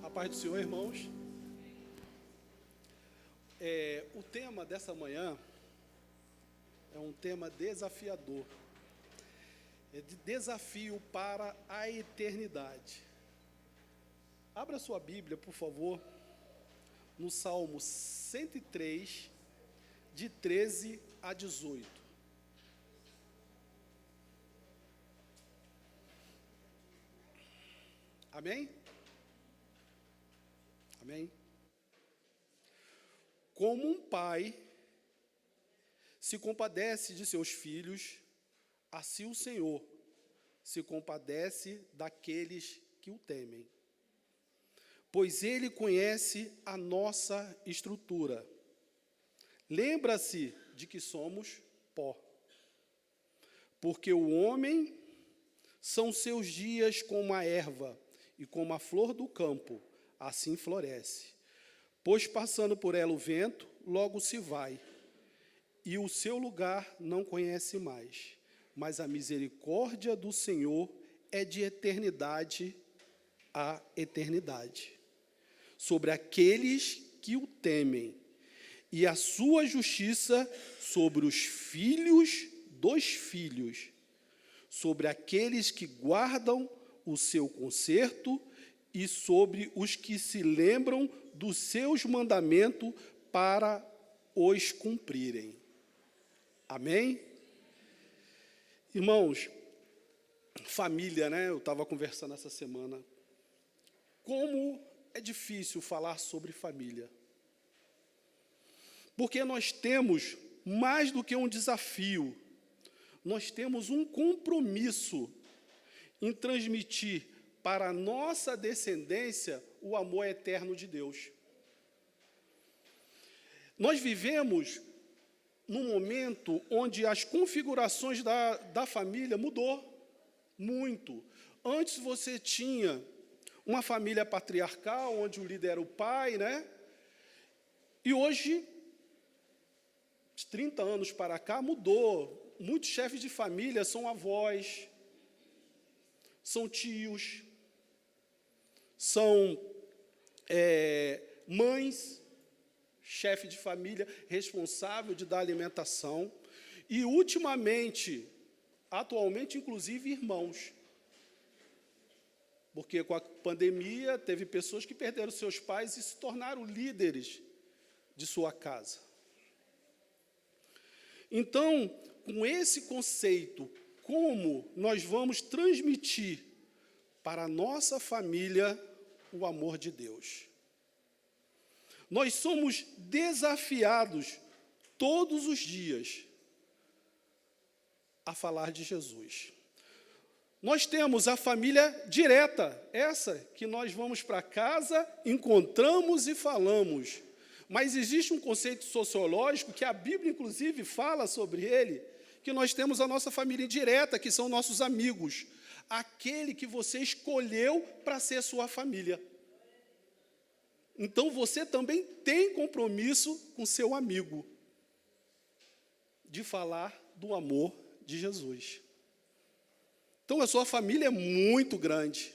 A paz do Senhor, irmãos. O tema dessa manhã é um tema desafiador. É de desafio para a eternidade. Abra sua Bíblia, por favor, no Salmo 103, de 13 a 18. Amém? Amém? Como um pai se compadece de seus filhos, assim o Senhor se compadece daqueles que o temem. Pois Ele conhece a nossa estrutura. Lembra-se de que somos pó. Porque o homem são seus dias como a erva e como a flor do campo, assim floresce. Pois passando por ela o vento, logo se vai, e o seu lugar não conhece mais. Mas a misericórdia do Senhor é de eternidade a eternidade, sobre aqueles que o temem, e a sua justiça sobre os filhos dos filhos, sobre aqueles que guardam o seu conserto e sobre os que se lembram dos seus mandamentos para os cumprirem. Amém? Irmãos, família, né? Eu estava conversando essa semana. Como é difícil falar sobre família. Porque nós temos mais do que um desafio, nós temos um compromisso em transmitir para a nossa descendência o amor eterno de Deus. Nós vivemos num momento onde as configurações da família mudou muito. Antes você tinha uma família patriarcal, onde o líder era o pai, né? E hoje, de 30 anos para cá, mudou. Muitos chefes de família são avós, são tios, são mães, chefe de família, responsável de dar alimentação, e atualmente, inclusive, irmãos. Porque com a pandemia, teve pessoas que perderam seus pais e se tornaram líderes de sua casa. Então, com esse conceito, como nós vamos transmitir para a nossa família o amor de Deus? Nós somos desafiados todos os dias a falar de Jesus. Nós temos a família direta, essa que nós vamos para casa, encontramos e falamos. Mas existe um conceito sociológico, que a Bíblia, inclusive, fala sobre ele, que nós temos a nossa família indireta, que são nossos amigos. Aquele que você escolheu para ser sua família. Então, você também tem compromisso com seu amigo, de falar do amor de Jesus. Então, a sua família é muito grande.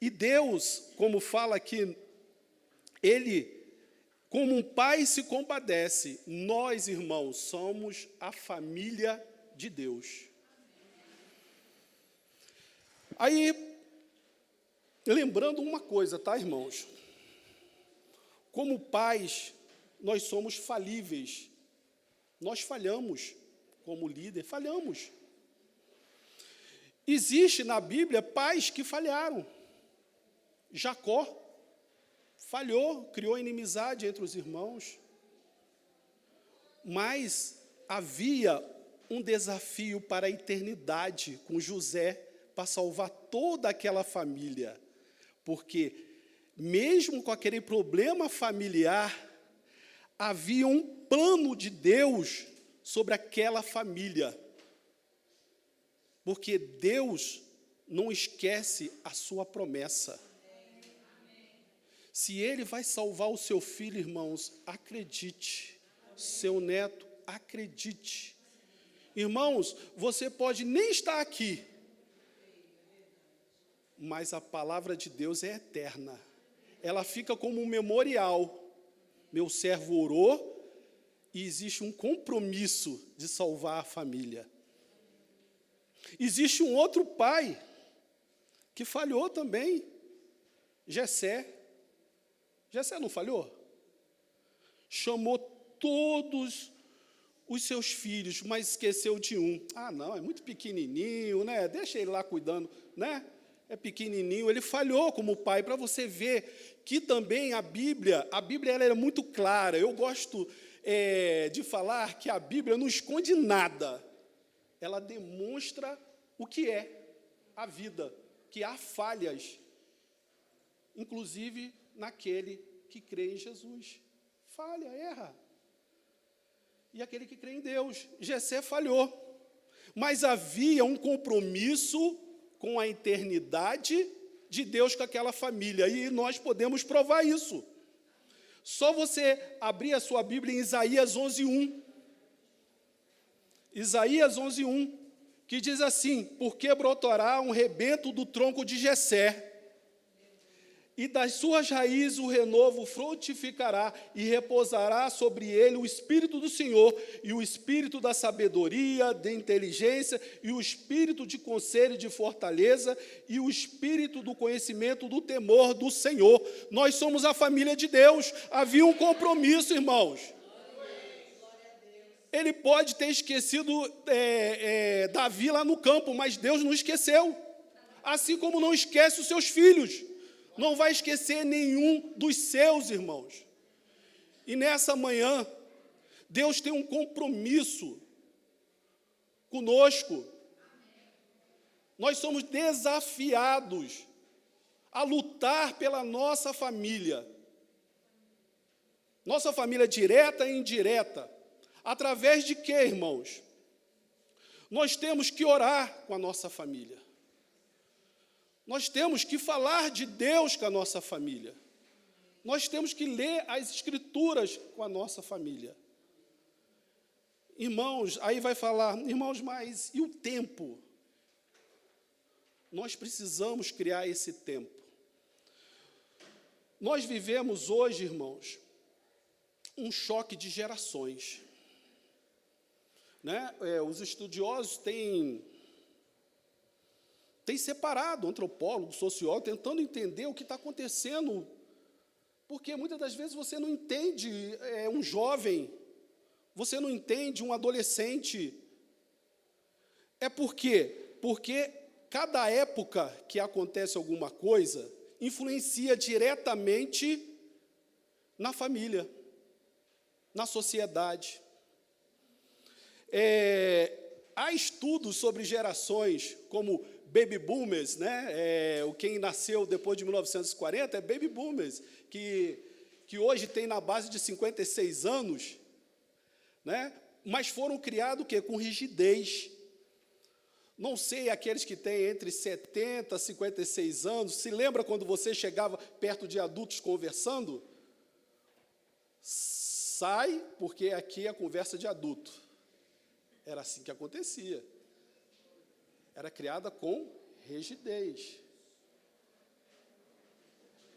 E Deus, como fala aqui, Ele, como um pai se compadece, nós, irmãos, somos a família de Deus. Aí, lembrando uma coisa, tá, irmãos? Como pais, nós somos falíveis. Nós falhamos, como líder, falhamos. Existe na Bíblia pais que falharam. Jacó falhou, criou inimizade entre os irmãos. Mas havia um desafio para a eternidade com José, para salvar toda aquela família. Porque, mesmo com aquele problema familiar, havia um plano de Deus sobre aquela família. Porque Deus não esquece a sua promessa. Se Ele vai salvar o seu filho, irmãos, acredite. Seu neto, acredite. Irmãos, você pode nem estar aqui, mas a palavra de Deus é eterna. Ela fica como um memorial. Meu servo orou e existe um compromisso de salvar a família. Existe um outro pai que falhou também, Jessé. Jessé não falhou? Chamou todos os seus filhos, mas esqueceu de um. Ah, não, é muito pequenininho, né? Deixa ele lá cuidando, né? É pequenininho. Ele falhou como pai, para você ver que também a Bíblia ela é muito clara. Eu gosto de falar que a Bíblia não esconde nada. Ela demonstra o que é a vida, que há falhas, inclusive naquele que crê em Jesus. Falha, erra. E aquele que crê em Deus. Jessé falhou, mas havia um compromisso com a eternidade de Deus com aquela família, e nós podemos provar isso. Só você abrir a sua Bíblia em Isaías 11:1. Isaías 11:1, que diz assim: porque brotará um rebento do tronco de Jessé, e das suas raízes o renovo frutificará, e repousará sobre ele o Espírito do Senhor, e o Espírito da sabedoria, da inteligência, e o Espírito de conselho e de fortaleza, e o Espírito do conhecimento, do temor do Senhor. Nós somos a família de Deus. Havia um compromisso, irmãos. Ele pode ter esquecido Davi lá no campo, mas Deus não esqueceu. Assim como não esquece os seus filhos. Não vai esquecer nenhum dos seus, irmãos. E nessa manhã, Deus tem um compromisso conosco. Nós somos desafiados a lutar pela nossa família. Nossa família direta e indireta. Através de quê, irmãos? Nós temos que orar com a nossa família. Nós temos que falar de Deus com a nossa família. Nós temos que ler as Escrituras com a nossa família. Irmãos, aí vai falar, irmãos, mas e o tempo? Nós precisamos criar esse tempo. Nós vivemos hoje, irmãos, um choque de gerações. Né? Os estudiosos têm separado, antropólogo, sociólogo, tentando entender o que está acontecendo, porque muitas das vezes você não entende um jovem, você não entende um adolescente. É por quê? Porque cada época que acontece alguma coisa, influencia diretamente na família, na sociedade. Há estudos sobre gerações, como baby boomers, né? Quem nasceu depois de 1940 é baby boomers, que hoje tem na base de 56 anos, né? Mas foram criados o quê? Com rigidez. Não sei, aqueles que têm entre 70 e 56 anos, se lembra quando você chegava perto de adultos conversando? Sai, porque aqui é a conversa de adulto. Era assim que acontecia. Era criada com rigidez.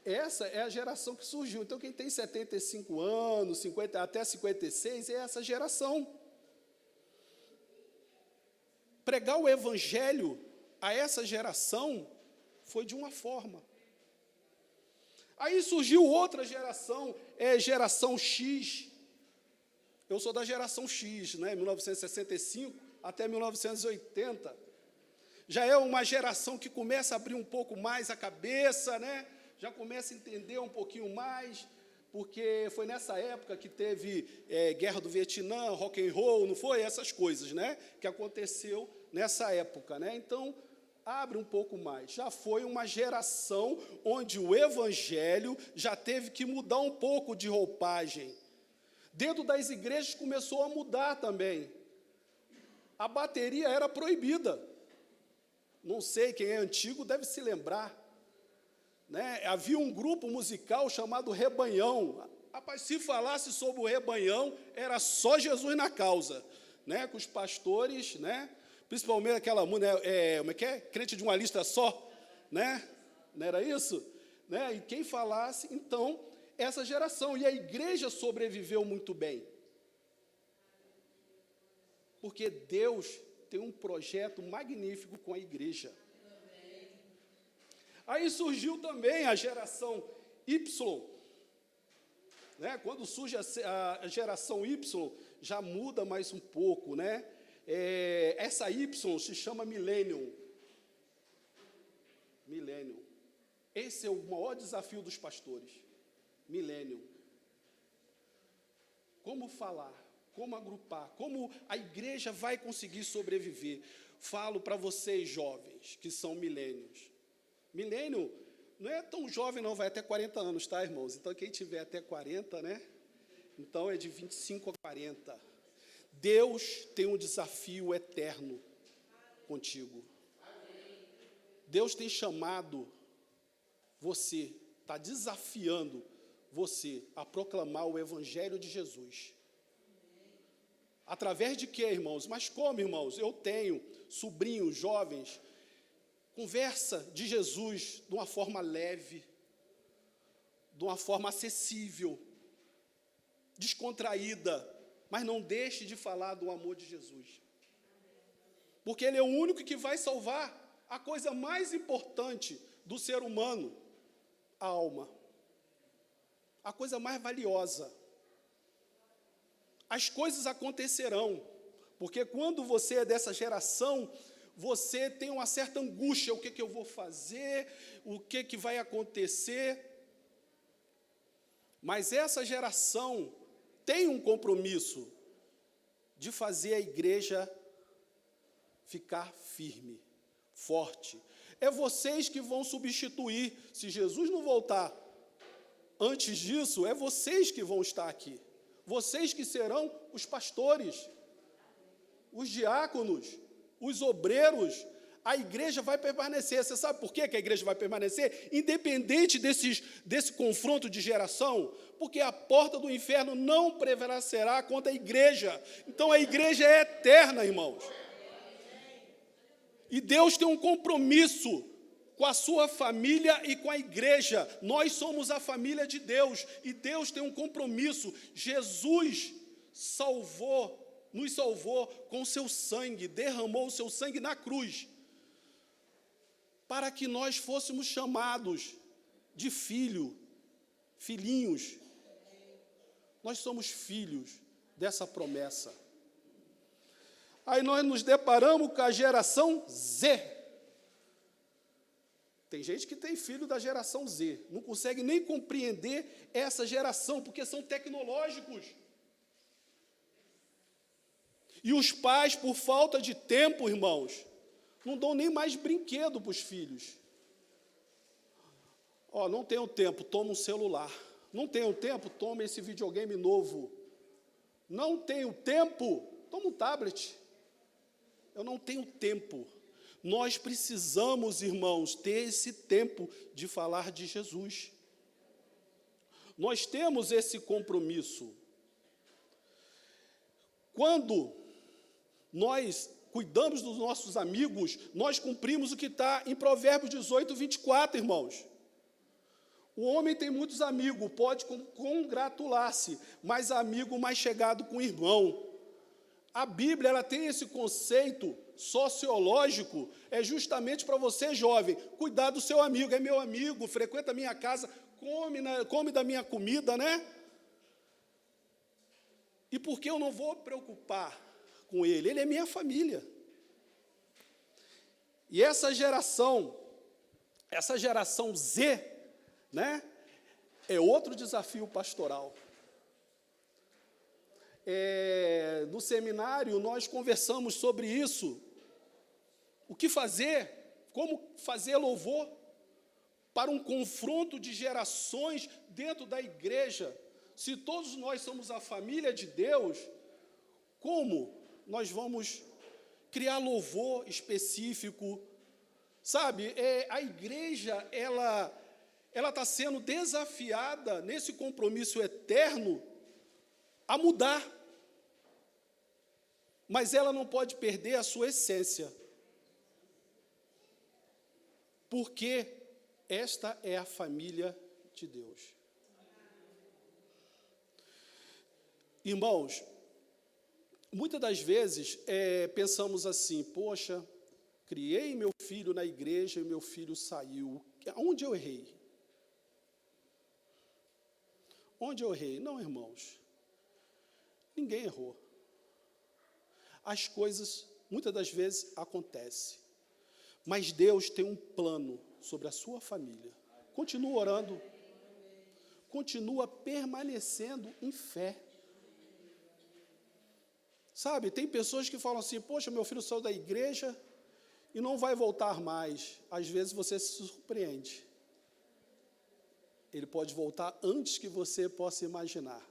Essa é a geração que surgiu. Então, quem tem 75 anos, 50, até 56, é essa geração. Pregar o evangelho a essa geração foi de uma forma. Aí surgiu outra geração, geração X. Eu sou da geração X, né, 1965 até 1980. Já é uma geração que começa a abrir um pouco mais a cabeça, né? Já começa a entender um pouquinho mais, porque foi nessa época que teve Guerra do Vietnã, rock and roll, não foi? Essas coisas, né? Que aconteceu nessa época, né? Então, abre um pouco mais. Já foi uma geração onde o evangelho já teve que mudar um pouco de roupagem. Dentro das igrejas começou a mudar também. A bateria era proibida. Não sei, quem é antigo deve se lembrar. Né? Havia um grupo musical chamado Rebanhão. Rapaz, se falasse sobre o Rebanhão, era só Jesus na causa. Né? Com os pastores, né? Principalmente aquela mulher, como é que é? Crente de uma lista só. né? Não era isso? Né? E quem falasse, então, essa geração. E a igreja sobreviveu muito bem. Porque Deus tem um projeto magnífico com a igreja. Aí surgiu também a geração Y. Né? Quando surge a geração Y, já muda mais um pouco, né? Essa Y se chama Millennium. Millennium. Esse é o maior desafio dos pastores. Millennium. Como falar? Como agrupar? Como a igreja vai conseguir sobreviver? Falo para vocês, jovens, que são milênios. Milênio não é tão jovem, não, vai até 40 anos, tá, irmãos? Então, quem tiver até 40, né? Então, é de 25 a 40. Deus tem um desafio eterno contigo. Deus tem chamado você, está desafiando você a proclamar o Evangelho de Jesus. Através de quê, irmãos? Mas como, irmãos? Eu tenho sobrinhos, jovens, conversa de Jesus de uma forma leve, de uma forma acessível, descontraída, mas não deixe de falar do amor de Jesus. Porque Ele é o único que vai salvar a coisa mais importante do ser humano, a alma. A coisa mais valiosa. As coisas acontecerão, porque quando você é dessa geração, você tem uma certa angústia, o que eu vou fazer, o que vai acontecer. Mas essa geração tem um compromisso de fazer a igreja ficar firme, forte. É vocês que vão substituir, se Jesus não voltar antes disso, é vocês que vão estar aqui. Vocês que serão os pastores, os diáconos, os obreiros. A igreja vai permanecer. Você sabe por que a igreja vai permanecer? Independente desse confronto de geração, porque a porta do inferno não prevalecerá contra a igreja. Então, a igreja é eterna, irmãos. E Deus tem um compromisso com a sua família e com a igreja. Nós somos a família de Deus, e Deus tem um compromisso. Jesus nos salvou com o seu sangue, derramou o seu sangue na cruz, para que nós fôssemos chamados de filhinhos. Nós somos filhos dessa promessa. Aí nós nos deparamos com a geração Z. Tem gente que tem filho da geração Z, não consegue nem compreender essa geração, porque são tecnológicos. E os pais, por falta de tempo, irmãos, não dão nem mais brinquedo para os filhos. Não tenho tempo, toma um celular. Não tenho tempo, toma esse videogame novo. Não tenho tempo, toma um tablet. Eu não tenho tempo. Nós precisamos, irmãos, ter esse tempo de falar de Jesus. Nós temos esse compromisso. Quando nós cuidamos dos nossos amigos, nós cumprimos o que está em Provérbios 18, 24, irmãos. O homem tem muitos amigos, pode congratular-se, mas amigo mais chegado com o irmão. A Bíblia, ela tem esse conceito sociológico, é justamente para você, jovem, cuidar do seu amigo. É meu amigo, frequenta a minha casa, come da minha comida, né? E por que eu não vou preocupar com ele? Ele é minha família. E essa geração Z, né, é outro desafio pastoral. No seminário, nós conversamos sobre isso. O que fazer? Como fazer louvor para um confronto de gerações dentro da igreja? Se todos nós somos a família de Deus, como nós vamos criar louvor específico? Sabe, a igreja, ela está sendo desafiada nesse compromisso eterno a mudar. Mas ela não pode perder a sua essência. porque esta é a família de Deus. Irmãos, muitas das vezes pensamos assim, poxa, criei meu filho na igreja e meu filho saiu. Onde eu errei? Onde eu errei? Não, irmãos, ninguém errou. As coisas, muitas das vezes, acontecem. Mas Deus tem um plano sobre a sua família. Continua orando. Continua permanecendo em fé. Sabe, tem pessoas que falam assim, poxa, meu filho saiu da igreja e não vai voltar mais. Às vezes você se surpreende. Ele pode voltar antes que você possa imaginar.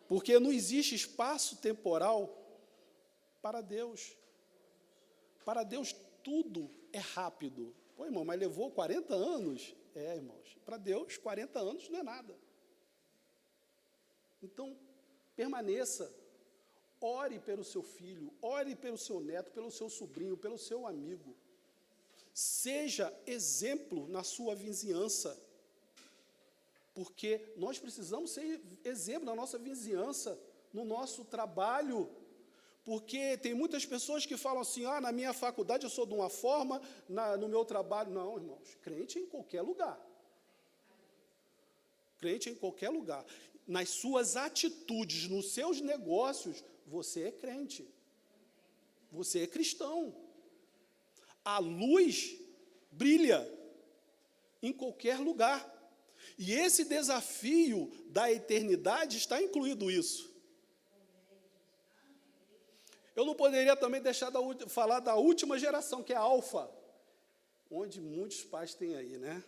Porque não existe espaço temporal para Deus. Para Deus tudo é rápido. Pô, irmão, mas levou 40 anos? Irmãos, para Deus 40 anos não é nada. Então, permaneça. Ore pelo seu filho, ore pelo seu neto, pelo seu sobrinho, pelo seu amigo. Seja exemplo na sua vizinhança. Porque nós precisamos ser exemplo na nossa vizinhança, no nosso trabalho. Porque tem muitas pessoas que falam assim, na minha faculdade eu sou de uma forma, no meu trabalho. Não, irmãos, crente em qualquer lugar. Crente em qualquer lugar. Nas suas atitudes, nos seus negócios, você é crente. Você é cristão. A luz brilha em qualquer lugar. E esse desafio da eternidade está incluído isso. Eu não poderia também deixar falar da última geração, que é a Alfa, onde muitos pais têm aí, né?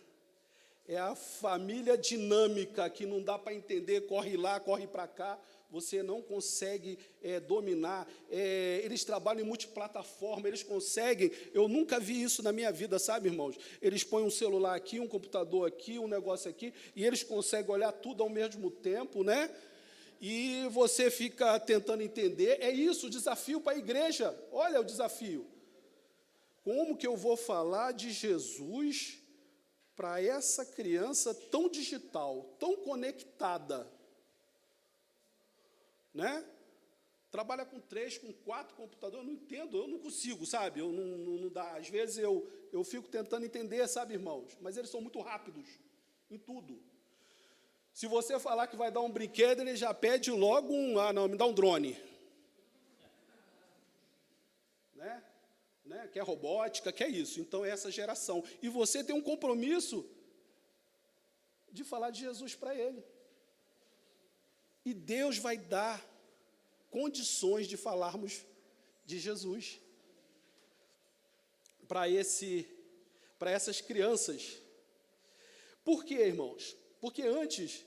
É a família dinâmica, que não dá para entender, corre lá, corre para cá, você não consegue dominar. Eles trabalham em multiplataforma, eles conseguem, eu nunca vi isso na minha vida, sabe, irmãos? Eles põem um celular aqui, um computador aqui, um negócio aqui, e eles conseguem olhar tudo ao mesmo tempo, né? E você fica tentando entender. É isso, o desafio para a igreja. Olha o desafio. Como que eu vou falar de Jesus para essa criança tão digital, tão conectada? Né? Trabalha com 3, com 4 computadores, eu não entendo, eu não consigo, sabe? Eu não dá. Às vezes eu fico tentando entender, sabe, irmãos? Mas eles são muito rápidos em tudo. Se você falar que vai dar um brinquedo, ele já pede logo me dá um drone. Né? Quer robótica, quer isso. Então, é essa geração. E você tem um compromisso de falar de Jesus para ele. E Deus vai dar condições de falarmos de Jesus para essas crianças. Por quê, irmãos? Porque antes,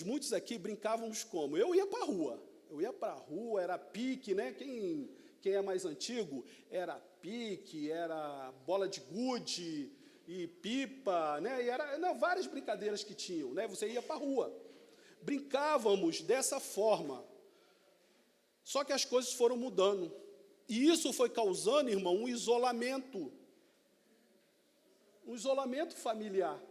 muitos aqui brincávamos como? Eu ia para a rua, era pique, né? Quem é mais antigo, era pique, era bola de gude e pipa, né? E eram várias brincadeiras que tinham, né? Você ia para a rua. Brincávamos dessa forma. Só que as coisas foram mudando. E isso foi causando, irmão, um isolamento familiar.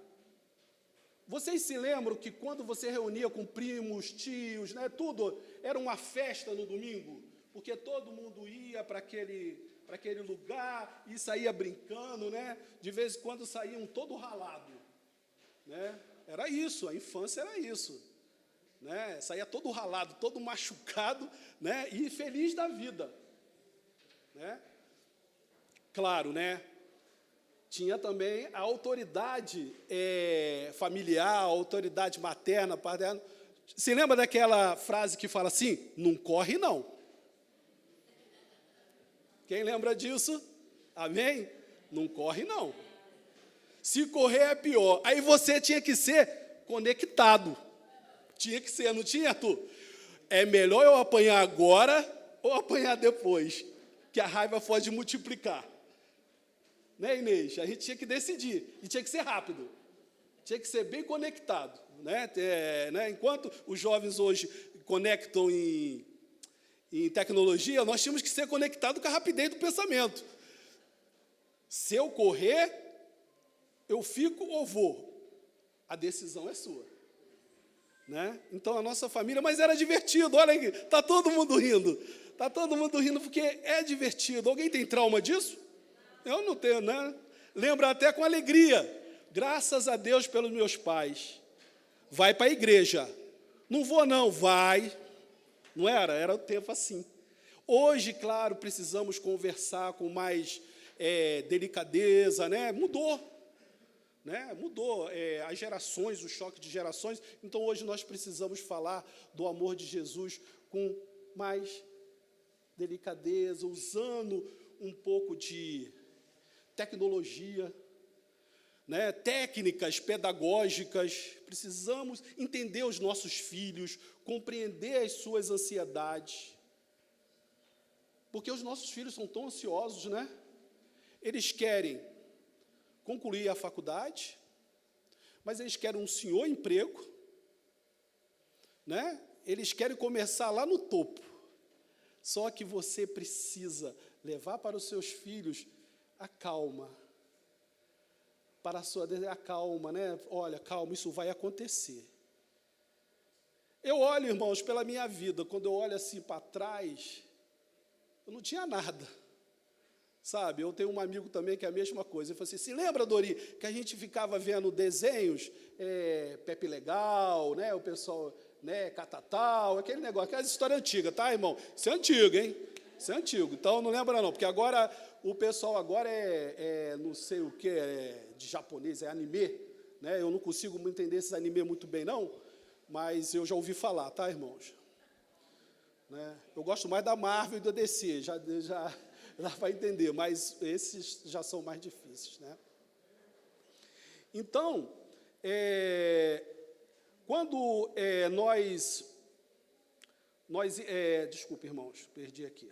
Vocês se lembram que quando você reunia com primos, tios, né, tudo, era uma festa no domingo? Porque todo mundo ia para aquele lugar e saía brincando, né? De vez em quando saíam todo ralado, né? Era isso, a infância era isso, né? Saía todo ralado, todo machucado, né? E feliz da vida, né? Claro, né? Tinha também a autoridade familiar, a autoridade materna, paterna. Se lembra daquela frase que fala assim? Não corre, não. Quem lembra disso? Amém? Não corre, não. Se correr é pior. Aí você tinha que ser conectado. Tinha que ser, não tinha, Arthur? É melhor eu apanhar agora ou apanhar depois? Que a raiva pode multiplicar. Né, Inês? A gente tinha que decidir, e tinha que ser rápido, tinha que ser bem conectado. Né? Enquanto os jovens hoje conectam em tecnologia, nós tínhamos que ser conectados com a rapidez do pensamento. Se eu correr, eu fico ou vou? A decisão é sua. Né? Então, a nossa família, mas era divertido, olha aqui, está todo mundo rindo. Está todo mundo rindo porque é divertido. Alguém tem trauma disso? Eu não tenho, né? Lembro até com alegria. Graças a Deus pelos meus pais. Vai para a igreja. Não vou não, vai. Não era? Era o tempo assim. Hoje, claro, precisamos conversar com mais delicadeza, né? Mudou. Né? Mudou as gerações, o choque de gerações. Então, hoje nós precisamos falar do amor de Jesus com mais delicadeza, usando um pouco de tecnologia, né? Técnicas pedagógicas. Precisamos entender os nossos filhos, compreender as suas ansiedades. Porque os nossos filhos são tão ansiosos, né? Eles querem concluir a faculdade, mas eles querem um senhor emprego, né? Eles querem começar lá no topo. Só que você precisa levar para os seus filhos a calma. Para a sua calma, né? Olha, calma, isso vai acontecer. Eu olho, irmãos, pela minha vida, quando eu olho assim para trás, eu não tinha nada. Sabe, eu tenho um amigo também que é a mesma coisa. Ele falou assim, se lembra, Dori, que a gente ficava vendo desenhos, Pepe Legal, né, o pessoal, né, Catatal, aquele negócio, aquela história antiga, tá, irmão? Isso é antigo, hein? Isso é antigo, então não lembra não, porque agora, o pessoal agora não sei o que, de japonês, é anime, né? Eu não consigo entender esses anime muito bem, não, mas eu já ouvi falar, tá, irmãos? Né? Eu gosto mais da Marvel e do DC, já vai entender, mas esses já são mais difíceis, né? Então, quando desculpe, irmãos, perdi aqui.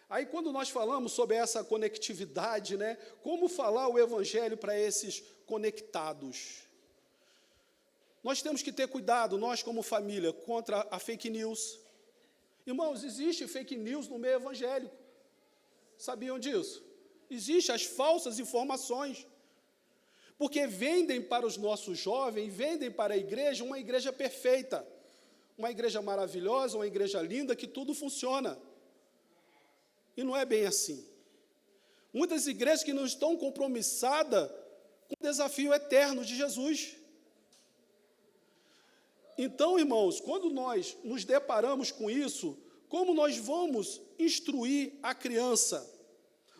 Aí, quando nós falamos sobre essa conectividade, né, como falar o evangelho para esses conectados? Nós temos que ter cuidado, nós como família, contra a fake news. Irmãos, existe fake news no meio evangélico. Sabiam disso? Existem as falsas informações. Porque vendem para os nossos jovens, vendem para a igreja uma igreja perfeita, uma igreja maravilhosa, uma igreja linda, que tudo funciona. E não é bem assim. Muitas igrejas que não estão compromissadas com o desafio eterno de Jesus. Então, irmãos, quando nós nos deparamos com isso, como nós vamos instruir a criança?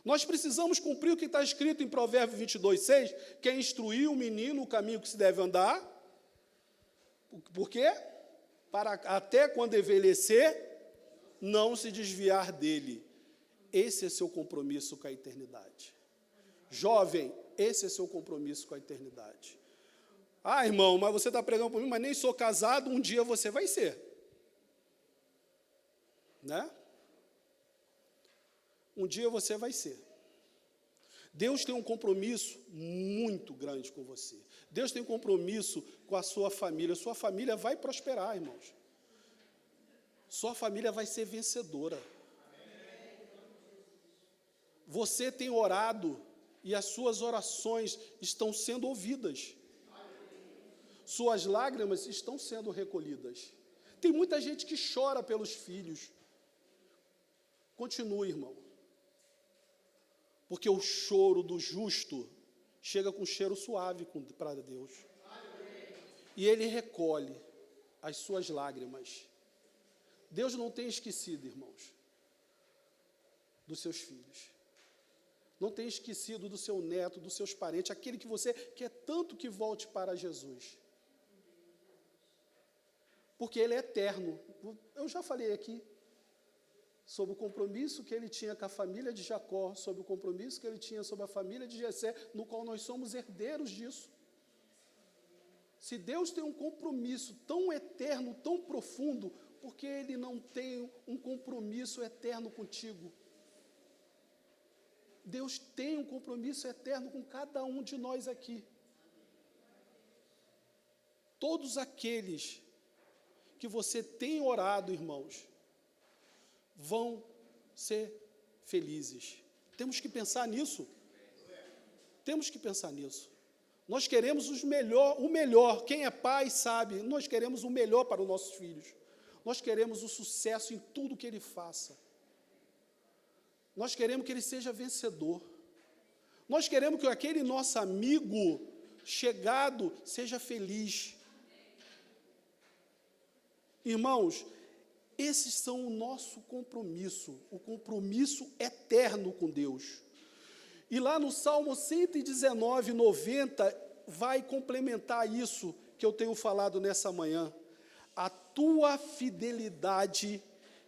Nós precisamos cumprir o que está escrito em Provérbios 22:6, que é instruir o menino o caminho que se deve andar. Por quê? Para até quando envelhecer, não se desviar dele. Esse é seu compromisso com a eternidade. Jovem, esse é seu compromisso com a eternidade. Ah, irmão, mas você está pregando por mim, mas nem sou casado, um dia você vai ser. Né? Um dia você vai ser. Deus tem um compromisso muito grande com você. Deus tem um compromisso com a sua família. Sua família vai prosperar, irmãos. Sua família vai ser vencedora. Você tem orado e as suas orações estão sendo ouvidas. Suas lágrimas estão sendo recolhidas. Tem muita gente que chora pelos filhos. Continue, irmão. Porque o choro do justo chega com cheiro suave para Deus. E Ele recolhe as suas lágrimas. Deus não tem esquecido, irmãos, dos seus filhos. Não tem esquecido do seu neto, dos seus parentes, aquele que você quer tanto que volte para Jesus. Porque Ele é eterno. Eu já falei aqui sobre o compromisso que ele tinha com a família de Jacó, sobre o compromisso que ele tinha sobre a família de Jessé, no qual nós somos herdeiros disso. Se Deus tem um compromisso tão eterno, tão profundo, por que Ele não tem um compromisso eterno contigo? Deus tem um compromisso eterno com cada um de nós aqui. Todos aqueles que você tem orado, irmãos, vão ser felizes. Temos que pensar nisso. Temos que pensar nisso. Nós queremos o melhor. Quem é pai sabe, nós queremos o melhor para os nossos filhos. Nós queremos o sucesso em tudo que ele faça. Nós queremos que ele seja vencedor. Nós queremos que aquele nosso amigo chegado seja feliz. Irmãos, esses são o nosso compromisso, o compromisso eterno com Deus. E lá no Salmo 119, 90, vai complementar isso que eu tenho falado nessa manhã. A tua fidelidade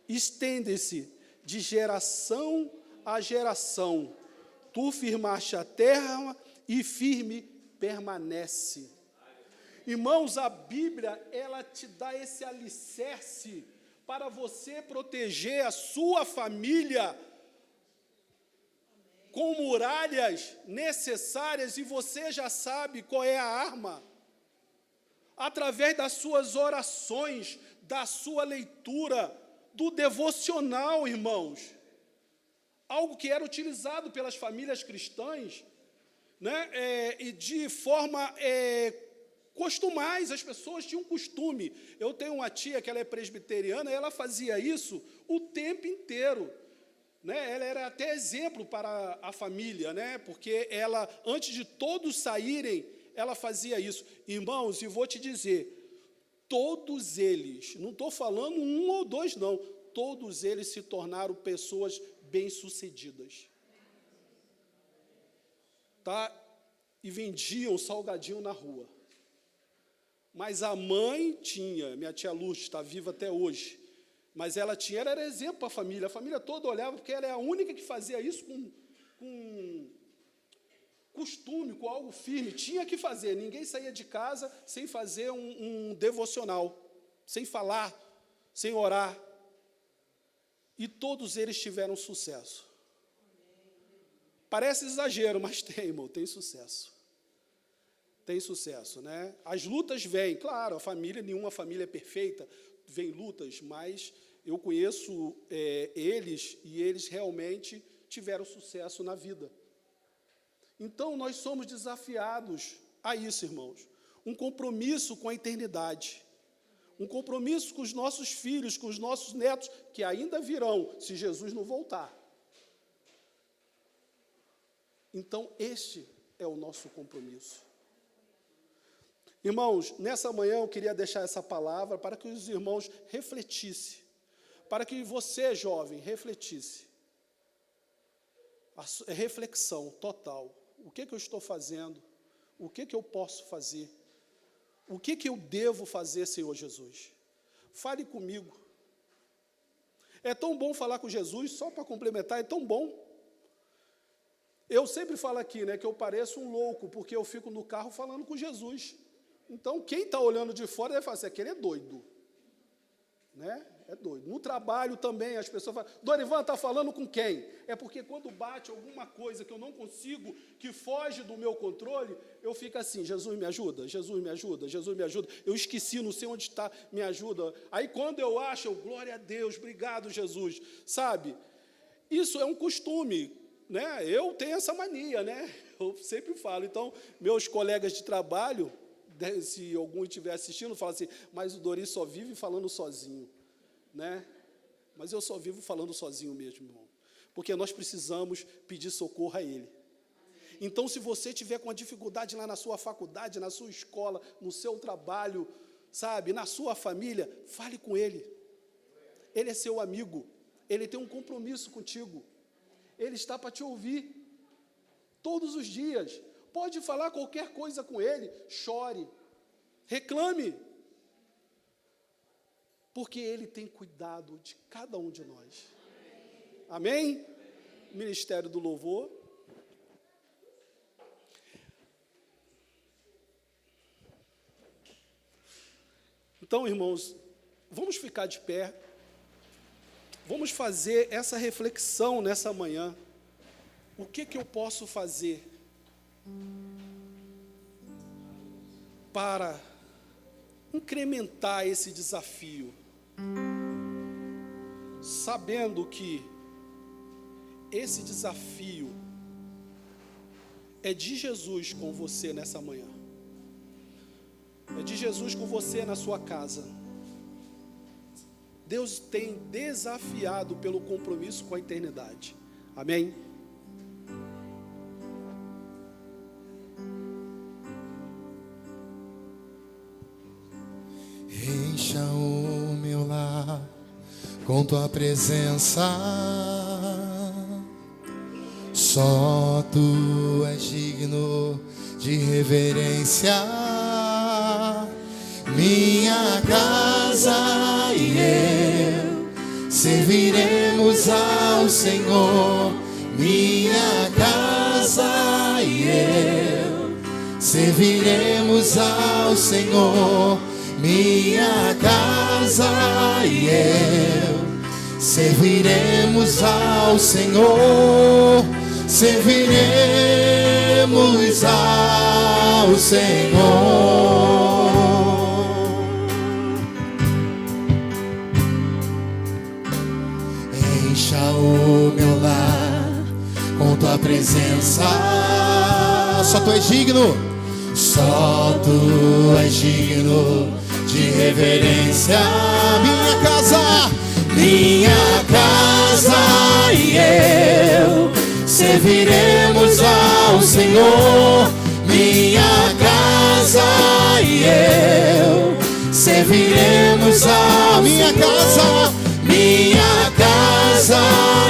estende-se de geração a geração. Tu firmaste a terra e firme permanece. Irmãos, a Bíblia, ela te dá esse alicerce para você proteger a sua família com muralhas necessárias, e você já sabe qual é a arma. Através das suas orações, da sua leitura, do devocional, irmãos. Algo que era utilizado pelas famílias cristãs, né? E de forma costumais, as pessoas tinham costume. Eu tenho uma tia que ela é presbiteriana, e ela fazia isso o tempo inteiro. Né? Ela era até exemplo para a família, né? Porque ela, antes de todos saírem, ela fazia isso. Irmãos, e vou te dizer, todos eles, não estou falando um ou dois, não, todos eles se tornaram pessoas bem-sucedidas. Tá? E vendiam salgadinho na rua. Mas a mãe tinha, minha tia Lúcia está viva até hoje, mas ela era exemplo para a família toda olhava, porque ela é a única que fazia isso com costume, com algo firme, tinha que fazer, ninguém saía de casa sem fazer um devocional, sem falar, sem orar, e todos eles tiveram sucesso. Parece exagero, mas tem, irmão, tem sucesso. Tem sucesso, né? As lutas vêm, claro, nenhuma família é perfeita, vem lutas, mas eu conheço eles, e eles realmente tiveram sucesso na vida. Então, nós somos desafiados a isso, irmãos. Um compromisso com a eternidade. Um compromisso com os nossos filhos, com os nossos netos, que ainda virão, se Jesus não voltar. Então, este é o nosso compromisso. Irmãos, nessa manhã eu queria deixar essa palavra para que os irmãos refletissem, para que você, jovem, refletisse. A reflexão total. O que eu estou fazendo? O que eu posso fazer? O que eu devo fazer, Senhor Jesus? Fale comigo. É tão bom falar com Jesus, só para complementar, é tão bom. Eu sempre falo aqui, né, que eu pareço um louco, porque eu fico no carro falando com Jesus. Então, quem está olhando de fora deve falar assim, aquele é doido. Né? É doido. No trabalho também, as pessoas falam, Dorivan, está falando com quem? É porque quando bate alguma coisa que eu não consigo, que foge do meu controle, eu fico assim, Jesus me ajuda, Jesus me ajuda, Jesus me ajuda. Eu esqueci, não sei onde está, me ajuda. Aí quando eu acho, glória a Deus, obrigado, Jesus. Sabe? Isso é um costume, né? Eu tenho essa mania, né? Eu sempre falo. Então, meus colegas de trabalho, se algum estiver assistindo, fala assim, mas o Dori só vive falando sozinho, né? Mas eu só vivo falando sozinho mesmo, irmão, porque nós precisamos pedir socorro a Ele. Então, se você tiver com uma dificuldade lá na sua faculdade, na sua escola, no seu trabalho, sabe, na sua família, fale com Ele. Ele é seu amigo, Ele tem um compromisso contigo, Ele está para te ouvir todos os dias. Pode falar qualquer coisa com Ele, chore, reclame, porque Ele tem cuidado de cada um de nós. Amém? Ministério do Louvor. Então, irmãos, vamos ficar de pé, vamos fazer essa reflexão nessa manhã. O que eu posso fazer para incrementar esse desafio, sabendo que esse desafio é de Jesus com você nessa manhã. É de Jesus com você na sua casa. Deus tem desafiado pelo compromisso com a eternidade. Amém? Encha o meu lar com tua presença. Só tu és digno de reverência. Minha casa e eu serviremos ao Senhor. Minha casa e eu serviremos ao Senhor. Minha casa e eu serviremos ao Senhor. Serviremos ao Senhor. Encha o meu lar com tua presença. Só tu és digno. Só tu és digno de reverência. Minha casa e eu serviremos ao Senhor. Minha casa e eu serviremos ao minha casa. Minha casa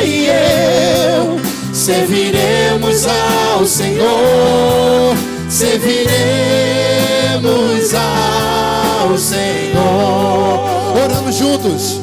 e eu serviremos ao Senhor. Serviremos ao Senhor. Orando juntos.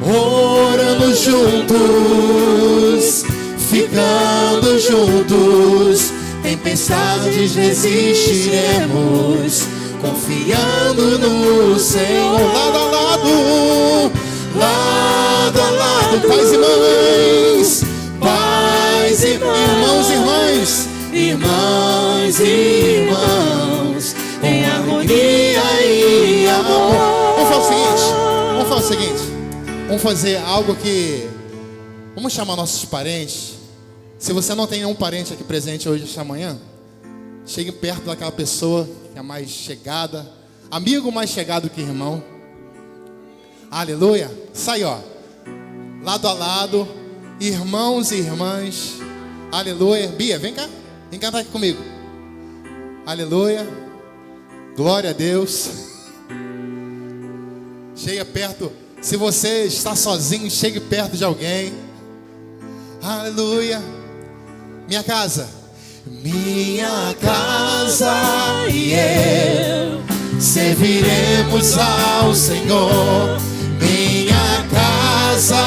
Orando juntos, ficando juntos, tempestades resistiremos, confiando no Senhor. Lado a lado, lado a lado, pais e mães, pais e irmãos e irmãs, irmãs e irmãos, em harmonia e amor. Vamos fazer o seguinte. Vamos fazer algo que... Vamos chamar nossos parentes. Se você não tem nenhum parente aqui presente hoje, esta manhã, chegue perto daquela pessoa que é mais chegada. Amigo mais chegado que irmão. Aleluia. Sai, ó. Lado a lado. Irmãos e irmãs. Aleluia. Bia, vem cá. Vem cantar aqui comigo. Aleluia. Glória a Deus. Chega perto. Se você está sozinho, chegue perto de alguém. Aleluia. Minha casa. Minha casa e eu serviremos ao Senhor. Minha casa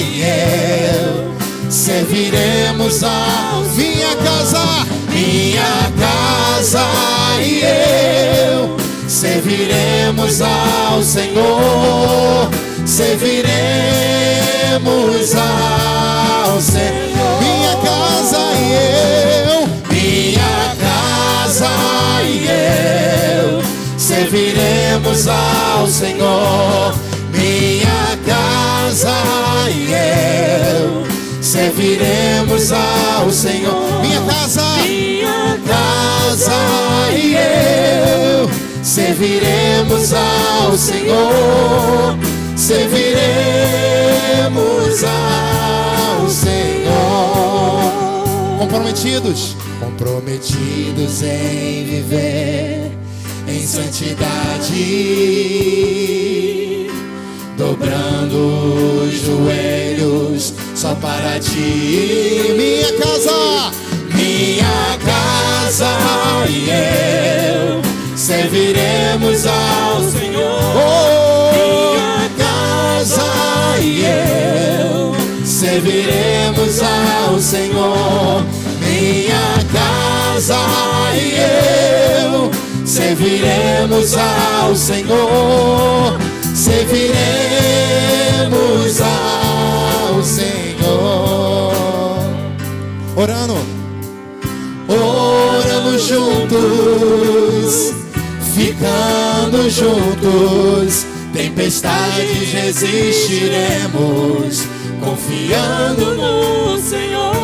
e eu serviremos ao minha casa. Minha casa e eu serviremos ao Senhor. Serviremos ao Senhor. Minha casa e eu, minha casa e eu serviremos ao Senhor. Minha casa e eu serviremos ao Senhor. Minha casa e eu serviremos ao Senhor. Serviremos ao Senhor. Comprometidos em viver em santidade, dobrando os joelhos só para ti. Minha casa e eu serviremos ao Senhor. E eu serviremos ao Senhor. Minha casa e eu serviremos ao Senhor. Serviremos ao Senhor. Orando juntos, ficando juntos, tempestades resistiremos, confiando no Senhor.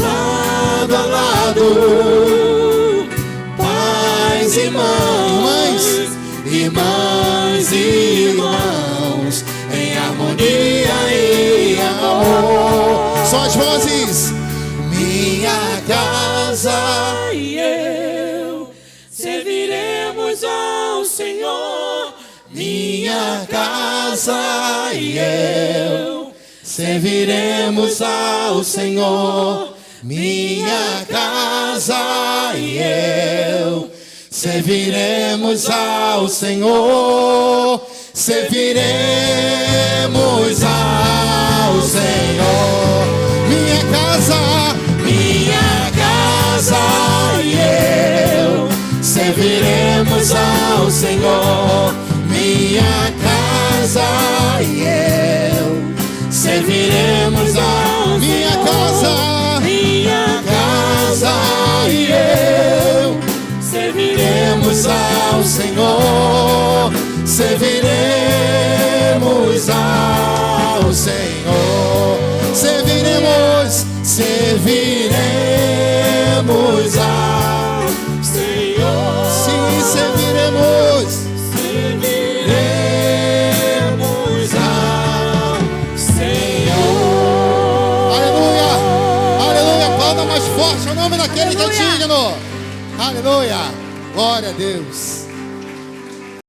lado a lado, pais e mães, irmãs e irmãos, em harmonia e amor. Só as vozes. Minha casa e eu serviremos ao Senhor. minha casa e eu serviremos ao Senhor. Minha casa e eu serviremos ao Senhor. Serviremos ao Senhor. Minha casa e eu serviremos ao Senhor. Minha casa e eu serviremos ao minha casa e eu serviremos ao Senhor. Serviremos ao Senhor. Serviremos ao Senhor. Sim, serviremos ao Senhor. Aleluia, aleluia. Aplauda mais forte o nome daquele que é digno. Aleluia, glória a Deus.